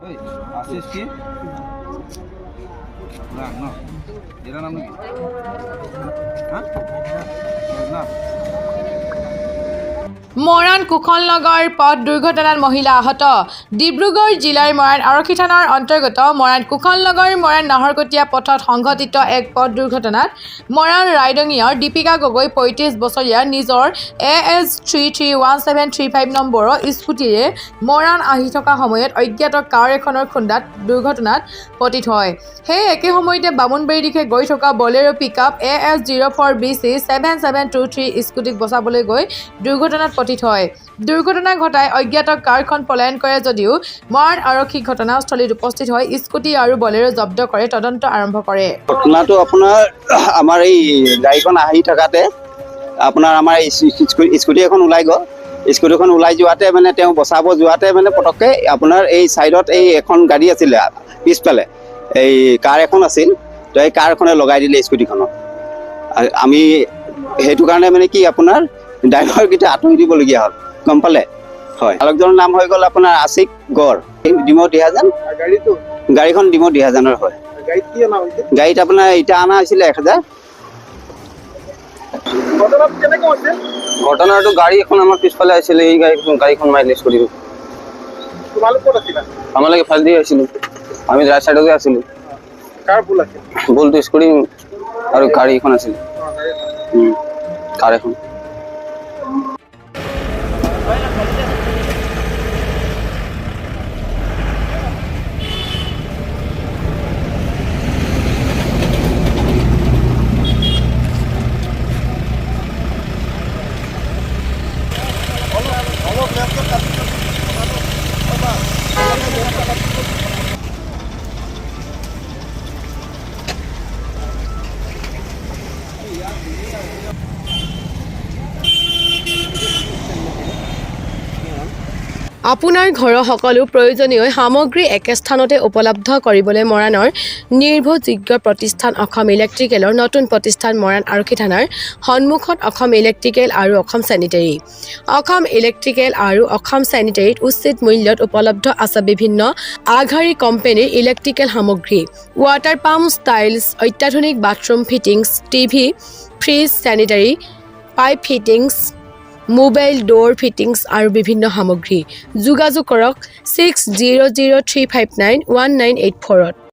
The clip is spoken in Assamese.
ওই আশিস কি না না এৰ নাম কি হ্যাঁ না মৰাণ কুশলনগৰ পথ দুৰ্ঘটনাত মহিলা আহত। ডিব্ৰুগড় জিলাৰ মৰাণ আৰক্ষী থানাৰ অন্তৰ্গত মৰাণ কুশলনগৰ মৰাণ নাহৰকটীয়া পথত সংঘটিত এক পথ দুৰ্ঘটনাত মৰাণ ৰাইডঙীয়ৰ দীপিকা গগৈ ৩৫ বছৰীয়া নিজৰ AS 331735 নম্বৰৰ স্কুটিৰে মৰাণ আহি থকা সময়ত অজ্ঞাত কাৰ এখনৰ খুন্দাত দুৰ্ঘটনাত পতিত হয়। সেই একে সময়তে বামুণবাৰী দিশে গৈ থকা বলেৰো পিকআপ AS 04BC 7723 স্কুটিক বচাবলৈ গৈ দুৰ্ঘটনাত পতিত হয়। দুৰ্ঘটনা ঘটাই অজ্ঞাত কাৰখন পলায়ন কৰে যদিও মৰাণ আৰক্ষী ঘটনাস্থলীত উপস্থিত হৈ স্কুটি আৰু বলেৰো জব্দ কৰে তদন্ত আৰম্ভ কৰে। ঘটনাটো আপোনাৰ আমাৰ এই গাড়ীখন আহি থকাতে আপোনাৰ আমাৰ স্কুটি এখন ওলাই গ'ল। স্কুটিখন ওলাই যোৱাতে মানে তেওঁ বচাব যোৱাতে মানে পটককৈ আপোনাৰ এই ছাইডত এই এখন গাড়ী আছিলে, পিছফালে এই কাৰ এখন আছিল, তো এই কাৰখনে লগাই দিলে স্কুটিখনত। আমি সেইটো কাৰণে মানে কি আপোনাৰ ড্ৰাইভাৰকেইটা আঁতৰি দিবলগীয়া হ'ল, গম পালে? হয়, চালকজনৰ নাম হৈ গ'ল আপোনাৰ আশিক গড়, ডিমৌ দিহাজান। গাড়ীখন ডিমৌ দিহাজানৰ হয়। গাড়ীত আপোনাৰ ইটা অনা হৈছিলে 1000। ঘটনাটো গাড়ী এখন আমাৰ পিছফালে আহিছিলে, এই গাড়ীখন মাইলেজ কৰিব। আমালোকে ফাৰ্ষ্ট দিয়ে আছিলোঁ, আমি ৰাইট চাইডতে আছিলোঁ। ভুলটো স্কুটি আৰু গাড়ী এখন আছিল, কাৰ এখন। আপোনাৰ ঘৰৰ সকলো প্ৰয়োজনীয় সামগ্ৰী একে স্থানতে উপলব্ধ কৰিবলৈ মৰাণৰ নিৰ্ভৰযোগ্য প্ৰতিষ্ঠান অসম ইলেক্ট্ৰিকেলৰ নতুন প্ৰতিষ্ঠান মৰাণ আৰক্ষী থানাৰ সন্মুখত অসম ইলেক্ট্ৰিকেল আৰু অসম চেনিটেৰী। অসম ইলেক্ট্ৰিকেল আৰু অসম চেনিটেৰীত উচিত মূল্যত উপলব্ধ আছে বিভিন্ন আগশাৰী কোম্পানীৰ ইলেক্ট্ৰিকেল সামগ্ৰী, ৱাটাৰ পাম্প, ষ্টাইলছ, অত্যাধুনিক bathroom fittings, TV, fridge, sanitary pipe fittings, mobile ডোৰ fittings আৰু বিভিন্ন সামগ্ৰী। যোগাযোগ কৰক 6003591984-ত।